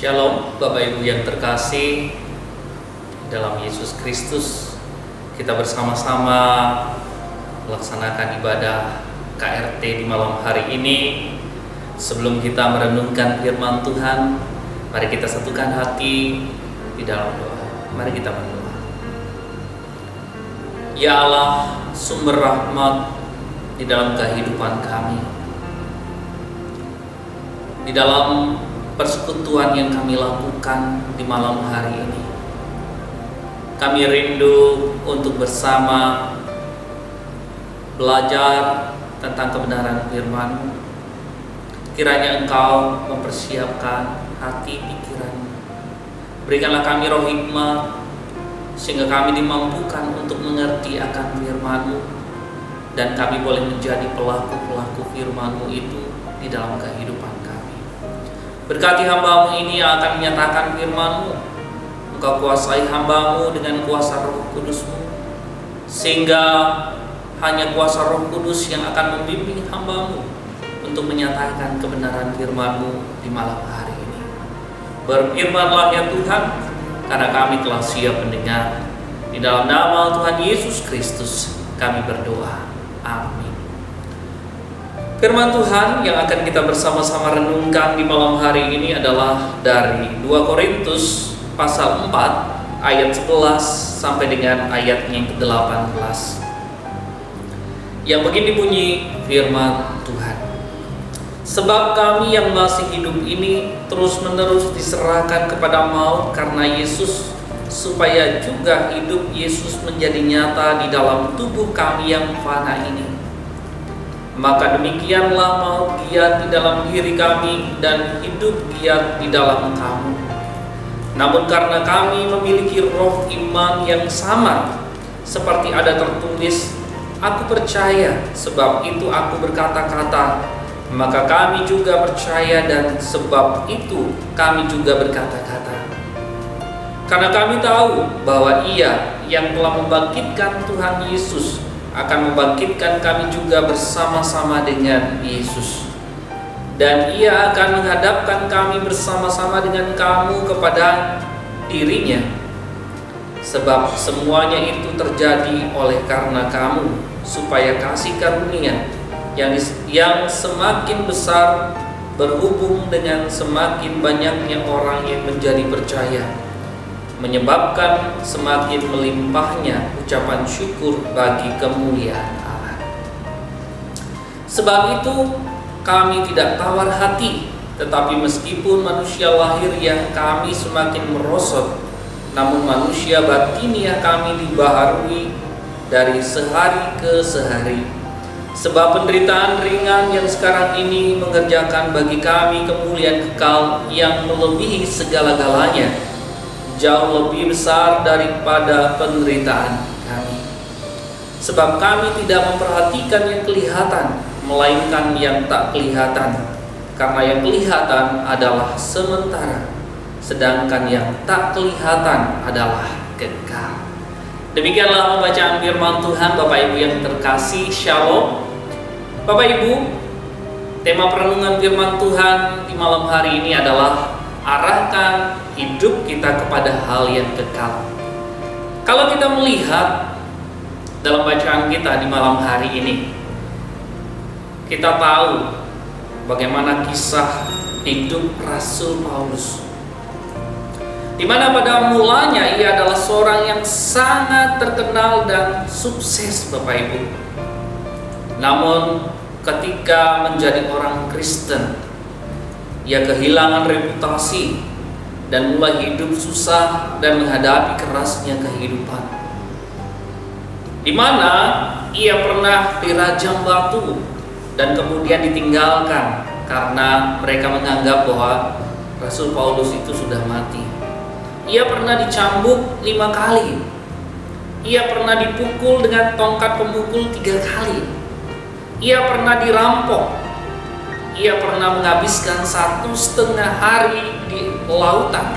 Shalom Bapak Ibu yang terkasih dalam Yesus Kristus. Kita bersama-sama melaksanakan ibadah KRT di malam hari ini. Sebelum kita merenungkan firman Tuhan, mari kita satukan hati di dalam doa. Mari kita berdoa. Ya Allah, sumber rahmat di dalam kehidupan kami, di dalam persekutuan yang kami lakukan di malam hari ini, kami rindu untuk bersama belajar tentang kebenaran firman-Mu. Kiranya Engkau mempersiapkan hati pikiran. Berikanlah kami roh hikmat, sehingga kami dimampukan untuk mengerti akan firman-Mu, dan kami boleh menjadi pelaku-pelaku firman-Mu itu di dalam kehidupan kami. Berkati hamba-Mu ini yang akan menyatakan firman-Mu. Engkau kuasai hamba-Mu dengan kuasa Roh Kudus-Mu, sehingga hanya kuasa Roh Kudus yang akan membimbing hamba-Mu untuk menyatakan kebenaran firman-Mu di malam hari ini. Berfirmanlah ya Tuhan, karena kami telah siap mendengar. Di dalam nama Tuhan Yesus Kristus kami berdoa. Amin. Firman Tuhan yang akan kita bersama-sama renungkan di malam hari ini adalah dari 2 Korintus pasal 4 ayat 11 sampai dengan ayat yang ke-18. Yang begini bunyi firman Tuhan. Sebab kami yang masih hidup ini terus-menerus diserahkan kepada maut karena Yesus, supaya juga hidup Yesus menjadi nyata di dalam tubuh kami yang fana ini. Maka demikianlah maut giat di dalam diri kami dan hidup giat di dalam kamu. Namun karena kami memiliki roh iman yang sama, seperti ada tertulis, aku percaya, sebab itu aku berkata-kata, maka kami juga percaya, dan sebab itu kami juga berkata-kata. Karena kami tahu bahwa Ia yang telah membangkitkan Tuhan Yesus akan membangkitkan kami juga bersama-sama dengan Yesus. Dan Ia akan menghadapkan kami bersama-sama dengan kamu kepada dirinya. Sebab semuanya itu terjadi oleh karena kamu, supaya kasih karunia yang semakin besar berhubung dengan semakin banyaknya orang yang menjadi percaya, menyebabkan semakin melimpahnya ucapan syukur bagi kemuliaan Allah. Sebab itu kami tidak tawar hati, tetapi meskipun manusia lahiriah kami semakin merosot, namun manusia batiniah kami dibaharui dari sehari ke sehari. Sebab penderitaan ringan yang sekarang ini mengerjakan bagi kami kemuliaan kekal yang melebihi segala-galanya, jauh lebih besar daripada penderitaan kami. Sebab kami tidak memperhatikan yang kelihatan, melainkan yang tak kelihatan. Karena yang kelihatan adalah sementara, sedangkan yang tak kelihatan adalah kekal. Demikianlah pembacaan firman Tuhan. Bapak Ibu yang terkasih, Shalom. Bapak Ibu, tema perenungan firman Tuhan di malam hari ini adalah arahkan hidup kita kepada hal yang kekal. Kalau kita melihat dalam bacaan kita di malam hari ini, kita tahu bagaimana kisah hidup Rasul Paulus, di mana pada mulanya ia adalah seorang yang sangat terkenal dan sukses, Bapak Ibu. Namun ketika menjadi orang Kristen, ia kehilangan reputasi dan mulai hidup susah dan menghadapi kerasnya kehidupan, di mana ia pernah dirajam batu dan kemudian ditinggalkan karena mereka menganggap bahwa Rasul Paulus itu sudah mati. Ia pernah dicambuk 5 kali. Ia pernah dipukul dengan tongkat pemukul 3 kali. Ia pernah dirampok. Ia pernah menghabiskan 1,5 hari di lautan,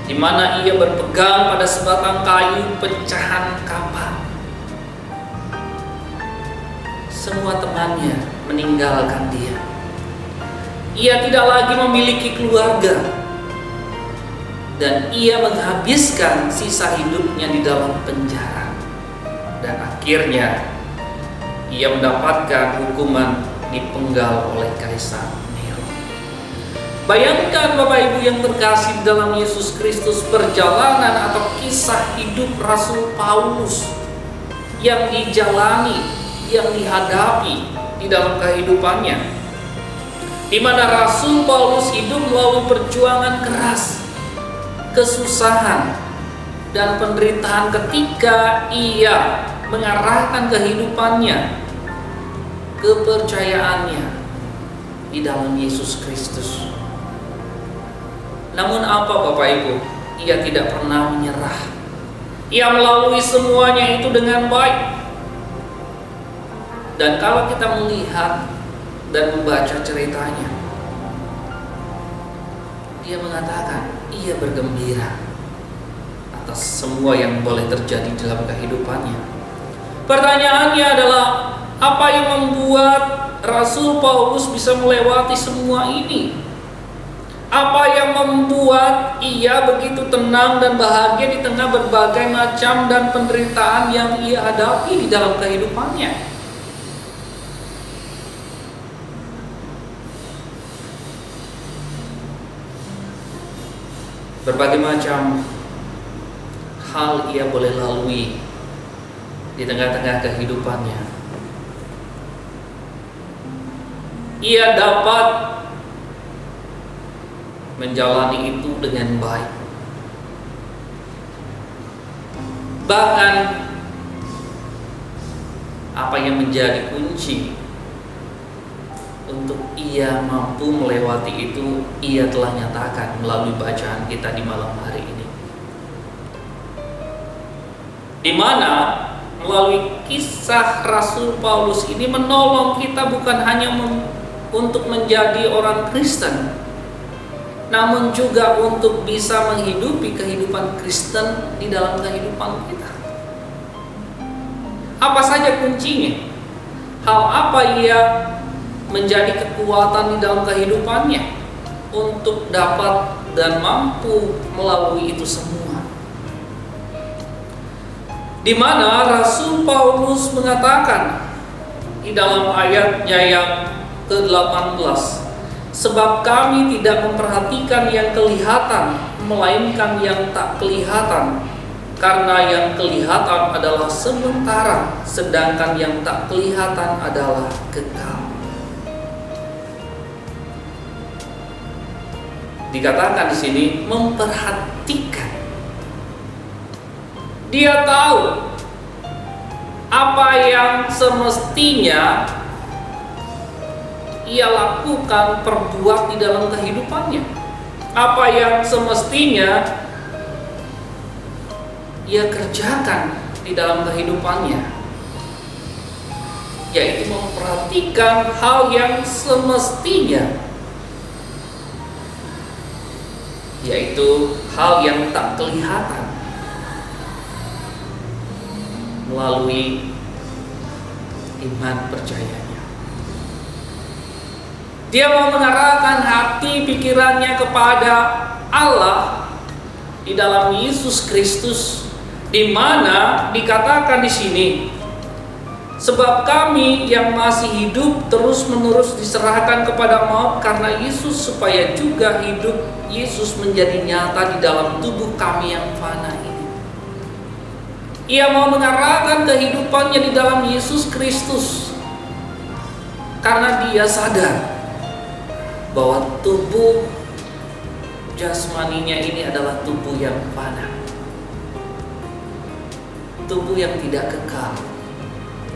di mana ia berpegang pada sebatang kayu pecahan kapal. Semua temannya meninggalkan dia. Ia tidak lagi memiliki keluarga. dan ia menghabiskan sisa hidupnya di dalam penjara. Dan akhirnya ia mendapatkan hukuman dipenggal oleh Kaisar Nero. Bayangkan Bapak Ibu yang terkasih dalam Yesus Kristus, perjalanan atau kisah hidup Rasul Paulus yang dijalani, yang dihadapi di dalam kehidupannya, di mana Rasul Paulus hidup melalui perjuangan keras, kesusahan, dan penderitaan ketika ia mengarahkan kehidupannya, kepercayaannya di dalam Yesus Kristus. Namun apa Bapak Ibu? Ia tidak pernah menyerah. Ia melalui semuanya itu dengan baik. Dan kalau kita melihat dan membaca ceritanya, dia mengatakan ia bergembira atas semua yang boleh terjadi dalam kehidupannya. Pertanyaannya adalah, apa yang membuat Rasul Paulus bisa melewati semua ini? Apa yang membuat ia begitu tenang dan bahagia di tengah berbagai macam dan penderitaan yang ia hadapi di dalam kehidupannya? Berbagai macam hal ia boleh lalui di tengah-tengah kehidupannya. Ia dapat menjalani itu dengan baik. Bahkan apa yang menjadi kunci untuk ia mampu melewati itu, ia telah nyatakan melalui bacaan kita di malam hari ini, di mana melalui kisah Rasul Paulus ini menolong kita bukan hanya untuk menjadi orang Kristen, namun juga untuk bisa menghidupi kehidupan Kristen di dalam kehidupan kita. Apa saja kuncinya? Hal apa ia menjadi kekuatan di dalam kehidupannya untuk dapat dan mampu melalui itu semua? Di mana Rasul Paulus mengatakan di dalam ayatnya yang ke-18, sebab kami tidak memperhatikan yang kelihatan, melainkan yang tak kelihatan, karena yang kelihatan adalah sementara, sedangkan yang tak kelihatan adalah kekal. Dikatakan di sini memperhatikan. Dia tahu apa yang semestinya ia lakukan, perbuat di dalam kehidupannya. Apa yang semestinya ia kerjakan di dalam kehidupannya, yaitu memperhatikan hal yang semestinya, yaitu hal yang tak kelihatan, melalui iman percayanya. Dia mau mengarahkan hati pikirannya kepada Allah di dalam Yesus Kristus, di mana dikatakan di sini, sebab kami yang masih hidup terus-menerus diserahkan kepada maut karena Yesus, supaya juga hidup Yesus menjadi nyata di dalam tubuh kami yang fana ini. Ia mau mengarahkan kehidupannya di dalam Yesus Kristus karena dia sadar bahwa tubuh jasmaninya ini adalah tubuh yang fana, tubuh yang tidak kekal,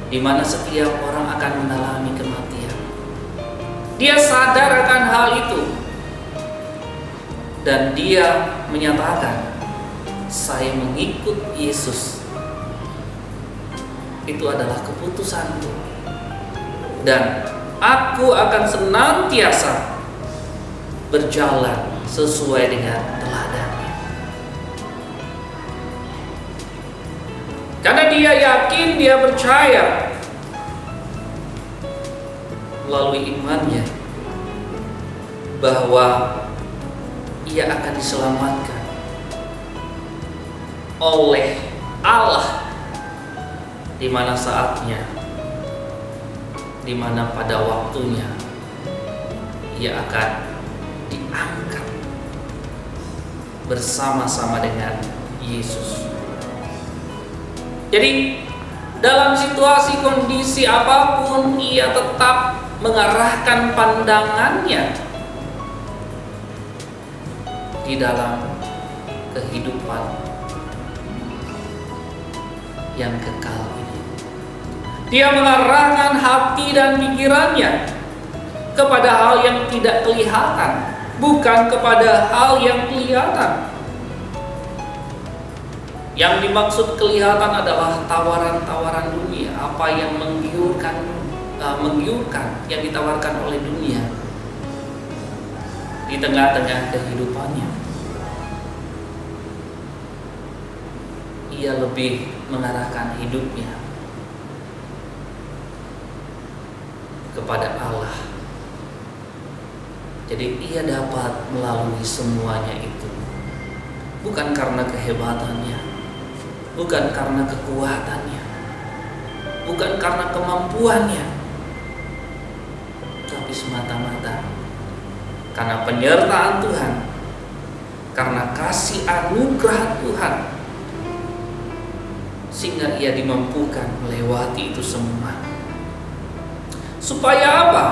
di mana setiap orang akan mengalami kematian. Dia sadar akan hal itu, dan dia menyatakan, saya mengikut Yesus, itu adalah keputusanku, dan aku akan senantiasa berjalan sesuai dengan teladannya. Karena dia yakin, dia percaya melalui imannya bahwa ia akan diselamatkan oleh Allah, di mana saatnya, di mana pada waktunya ia akan diangkat bersama-sama dengan Yesus. Jadi dalam situasi kondisi apapun, ia tetap mengarahkan pandangannya di dalam kehidupan yang kekal ini. Dia mengarahkan hati dan pikirannya kepada hal yang tidak kelihatan, bukan kepada hal yang kelihatan. Yang dimaksud kelihatan adalah tawaran-tawaran dunia, apa yang menggiurkan yang ditawarkan oleh dunia di tengah-tengah kehidupannya. Ia lebih mengarahkan hidupnya kepada Allah. Jadi ia dapat melalui semuanya itu, bukan karena kehebatannya, bukan karena kekuatannya, bukan karena kemampuannya, tapi semata-mata karena penyertaan Tuhan, karena kasih anugerah Tuhan, sehingga ia dimampukan melewati itu semua. Supaya apa?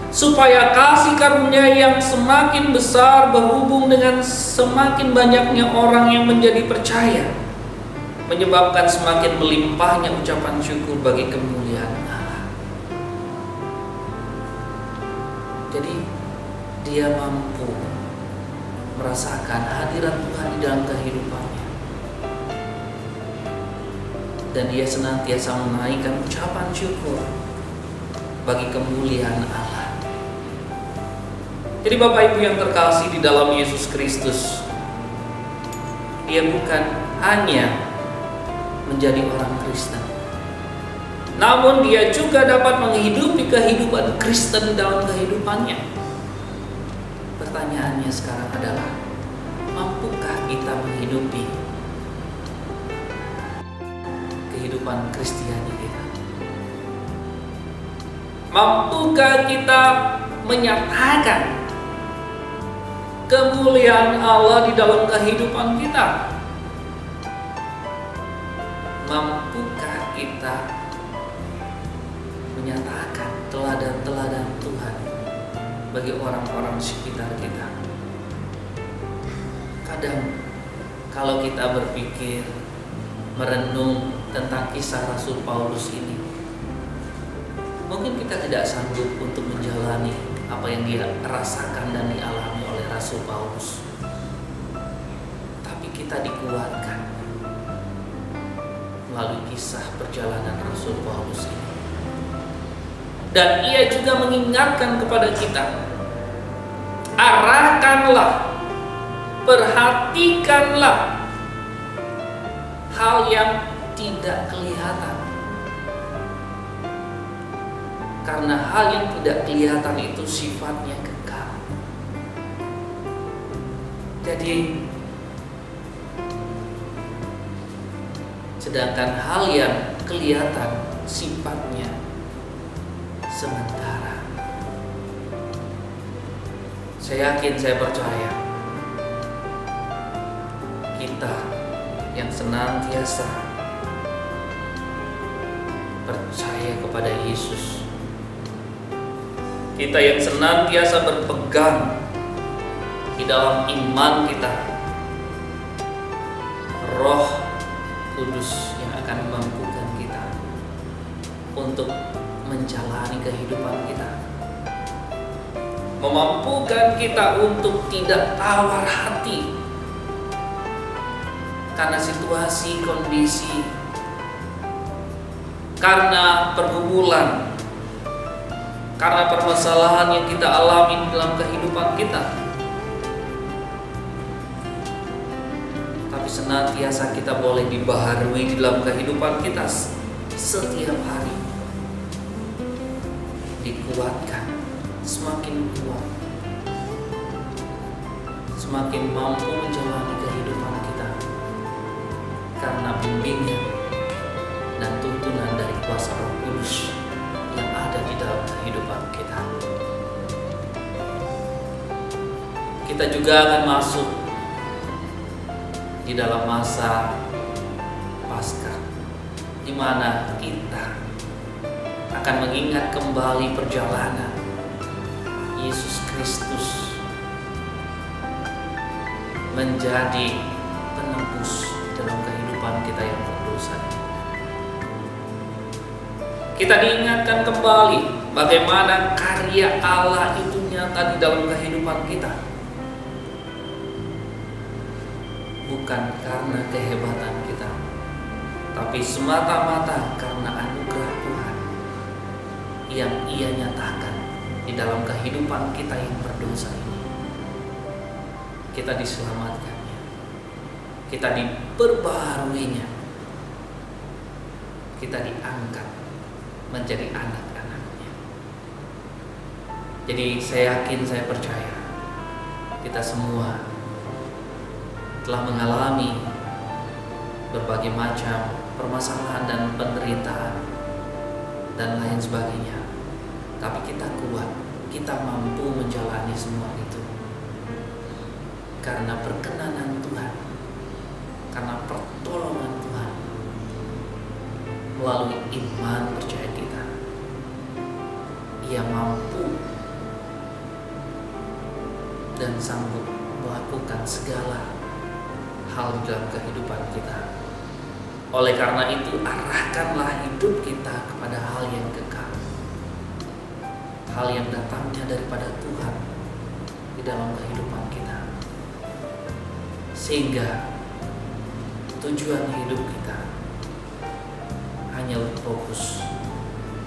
Supaya kasih karunia yang semakin besar berhubung dengan semakin banyaknya orang yang menjadi percaya, menyebabkan semakin melimpahnya ucapan syukur bagi kemuliaan Allah. Jadi dia mampu merasakan hadirat Tuhan di dalam kehidupannya, dan dia senantiasa menaikkan ucapan syukur bagi kemuliaan Allah. Jadi Bapak Ibu yang terkasih di dalam Yesus Kristus, dia bukan hanya menjadi orang Kristen, namun dia juga dapat menghidupi kehidupan Kristen dalam kehidupannya. Pertanyaannya sekarang adalah, mampukah kita menghidupi kehidupan Kristiani kita? Mampukah kita menyatakan kemuliaan Allah di dalam kehidupan kita? Mampukah kita menyatakan teladan-teladan Tuhan bagi orang-orang sekitar kita? Kadang kalau kita berpikir, merenung tentang kisah Rasul Paulus ini, mungkin kita tidak sanggup untuk menjalani apa yang dia rasakan dan dialami oleh Rasul Paulus. Tapi kita dikuatkan melalui kisah perjalanan Rasul Paulus ini. Dan ia juga mengingatkan kepada kita, arahkanlah, perhatikanlah hal yang tidak kelihatan. Karena hal yang tidak kelihatan itu sifatnya kekal. Jadi, sedangkan hal yang kelihatan sifatnya sementara. Saya yakin, saya percaya, kita yang senantiasa percaya kepada Yesus, kita yang senantiasa berpegang di dalam iman kita, Roh Kudus yang akan memampukan kita untuk menjalani kehidupan kita, memampukan kita untuk tidak tawar hati karena situasi, kondisi, karena pergumulan, karena permasalahan yang kita alami dalam kehidupan kita. Tapi senantiasa kita boleh dibaharui di dalam kehidupan kita setiap hari, dikuatkan, semakin kuat, semakin mampu menjalani kehidupan kita bimbingan dan tuntunan dari kuasa Roh Kudus yang ada di dalam kehidupan kita. Kita juga akan masuk di dalam masa Paskah, di mana kita akan mengingat kembali perjalanan Yesus Kristus menjadi penebus dalam kehidupan kita yang berdosa. Kita diingatkan kembali bagaimana karya Allah itu nyata di dalam kehidupan kita. Bukan karena kehebatan kita, tapi semata-mata karena anugerah Tuhan yang Ia nyatakan di dalam kehidupan kita yang berdosa ini. Kita diselamatkannya, kita diperbaharuinya, kita diangkat menjadi anak-anaknya. Jadi saya yakin, saya percaya kita semua telah mengalami berbagai macam permasalahan dan penderitaan dan lain sebagainya. Tapi kita kuat, kita mampu menjalani semua itu karena perkenanan Tuhan, karena pertolongan Tuhan melalui iman percaya kita. Ia mampu dan sanggup melakukan segala hal di dalam kehidupan kita. Oleh karena itu, arahkanlah hidup kita kepada hal yang kekal, hal yang datangnya daripada Tuhan di dalam kehidupan kita, sehingga tujuan hidup kita hanya berfokus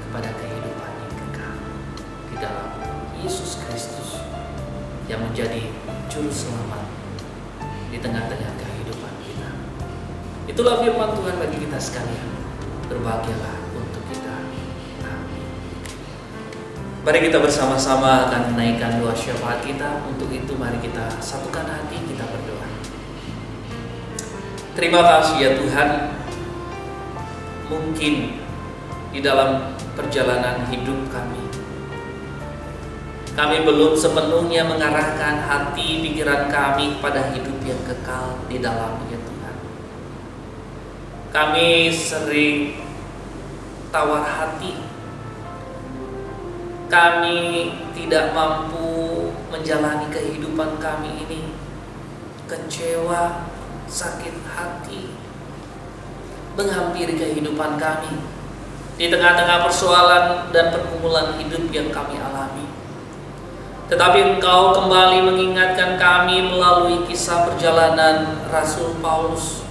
kepada kehidupan yang kekal di dalam Yesus Kristus yang menjadi juru selamat di tengah-tengah kehidupan kita. Itulah firman Tuhan bagi kita sekalian. Berbahagialah untuk kita. Amin. Mari kita bersama-sama akan menaikkan doa syafaat kita. Untuk itu mari kita satukan hati, kita berdoa. Terima kasih ya Tuhan, mungkin di dalam perjalanan hidup kami belum sepenuhnya mengarahkan hati pikiran kami pada hidup yang kekal di dalamnya Tuhan. Kami sering tawar hati, kami tidak mampu menjalani kehidupan kami ini, kecewa, sakit hati menghampiri kehidupan kami di tengah-tengah persoalan dan pergumulan hidup yang kami alami. Tetapi Engkau kembali mengingatkan kami melalui kisah perjalanan Rasul Paulus,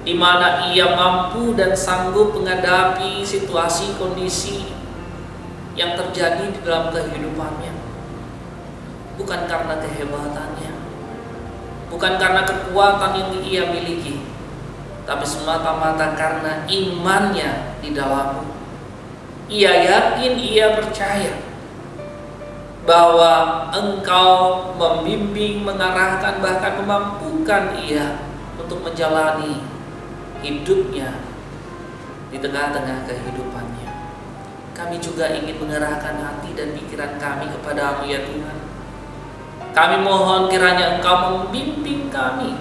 di mana ia mampu dan sanggup menghadapi situasi kondisi yang terjadi di dalam kehidupannya. Bukan karena kehebatannya, bukan karena kekuatan yang ia miliki, tapi semata-mata karena imannya di dalam-Mu. Ia yakin, ia percaya bahwa Engkau membimbing, mengarahkan, bahkan memampukan ia untuk menjalani hidupnya di tengah-tengah kehidupannya. Kami juga ingin mengarahkan hati dan pikiran kami kepada-Mu ya Tuhan. Kami mohon kiranya Engkau membimbing kami,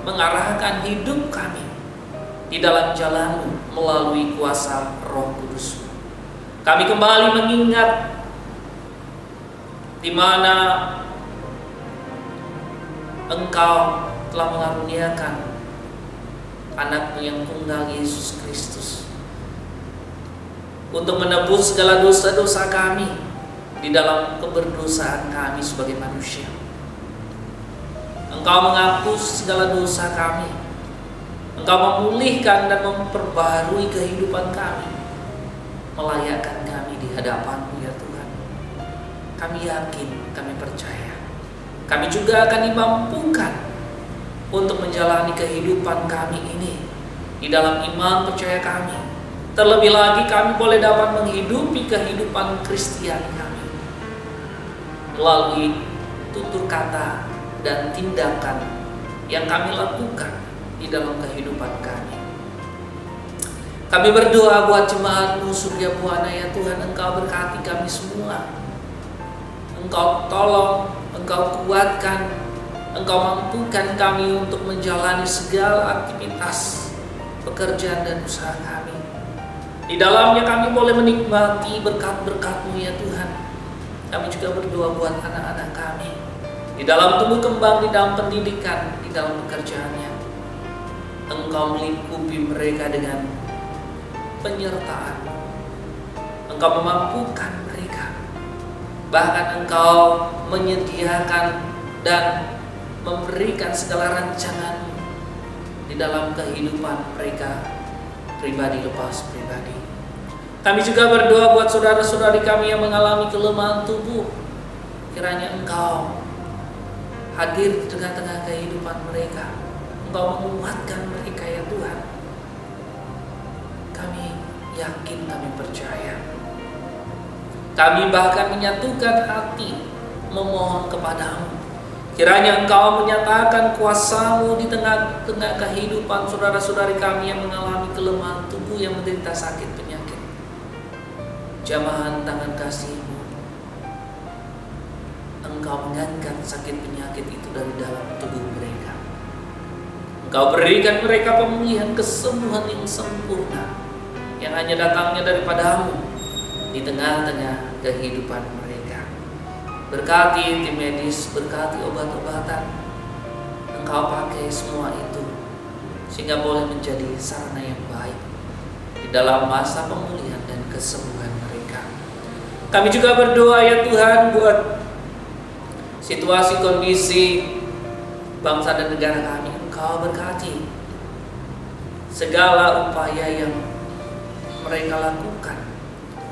mengarahkan hidup kami di dalam jalan-Mu melalui kuasa Roh Kudus. Kami kembali mengingat di mana Engkau telah mengaruniakan anak-Mu yang tunggal Yesus Kristus untuk menebus segala dosa-dosa kami di dalam keberdosaan kami sebagai manusia. Engkau menghapus segala dosa kami, Engkau memulihkan dan memperbaharui kehidupan kami, melayakkan kami di hadapan-Mu ya Tuhan. Kami yakin, kami percaya, kami juga akan dimampukan untuk menjalani kehidupan kami ini di dalam iman percaya kami. Terlebih lagi kami boleh dapat menghidupi kehidupan Kristiani kami melalui tutur kata dan tindakan yang kami lakukan di dalam kehidupan kami. Kami berdoa buat jemaat-Mu Surya Buana ya Tuhan, Engkau berkati kami semua. Engkau tolong, Engkau kuatkan, Engkau mampukan kami untuk menjalani segala aktivitas pekerjaan dan usaha kami. Di dalamnya kami boleh menikmati berkat-berkat-Mu ya Tuhan. Kami juga berdoa buat anak-anak kami, di dalam tumbuh kembang, di dalam pendidikan, di dalam pekerjaannya. Engkau melingkupi mereka dengan penyertaan. Engkau memampukan mereka. Bahkan Engkau menyediakan dan memberikan segala rancangan di dalam kehidupan mereka pribadi lepas pribadi. Kami juga berdoa buat saudara-saudari kami yang mengalami kelemahan tubuh. Kiranya Engkau hadir di tengah-tengah kehidupan mereka. Engkau menguatkan mereka ya Tuhan. Kami yakin, kami percaya. Kami bahkan menyatukan hati memohon kepadamu. Kiranya Engkau menyatakan kuasa-Mu di tengah-tengah kehidupan saudara-saudari kami yang mengalami kelemahan tubuh, yang menderita sakit penyakit. Jamahan tangan kasih-Mu, Engkau mengangkat sakit penyakit itu dari dalam tubuh mereka. Engkau berikan mereka pemulihan, kesembuhan yang sempurna, yang hanya datangnya daripada-Mu di tengah-tengah kehidupan mereka. Berkati tim medis, berkati obat-obatan. Engkau pakai semua itu sehingga boleh menjadi sarana yang baik di dalam masa pemulihan dan kesembuhan mereka. Kami juga berdoa ya Tuhan buat situasi kondisi bangsa dan negara kami. Engkau berkati segala upaya yang mereka lakukan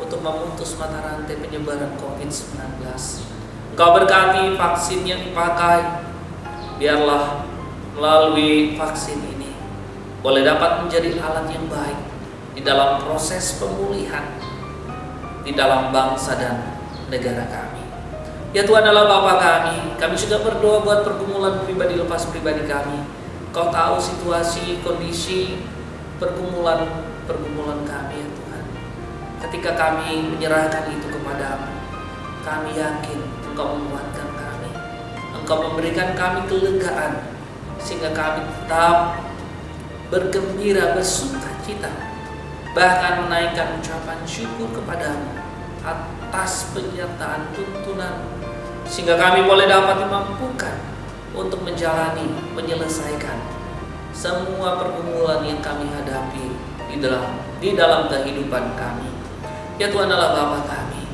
untuk memutus mata rantai penyebaran COVID-19. Engkau berkati vaksin yang dipakai, biarlah melalui vaksin ini boleh dapat menjadi alat yang baik di dalam proses pemulihan di dalam bangsa dan negara kami. Ya Tuhan Allah Bapa kami juga berdoa buat pergumulan pribadi lepas pribadi kami. Kau tahu situasi, kondisi pergumulan kami ya Tuhan. Ketika kami menyerahkan itu kepadamu, kami yakin Engkau menguatkan kami. Engkau memberikan kami kelegaan sehingga kami tetap bergembira, bersukacita, bahkan menaikkan ucapan syukur kepadamu atas penyertaan tuntunan, sehingga kami boleh dapat dimampukan untuk menjalani, menyelesaikan semua pergumulan yang kami hadapi di dalam kehidupan kami. Ya Tuhan Allah Bapa kami,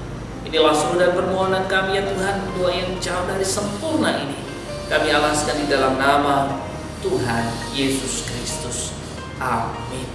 inilah seru dan permohonan kami ya Tuhan. Doa yang jauh dari sempurna ini kami alaskan di dalam nama Tuhan Yesus Kristus. Amin.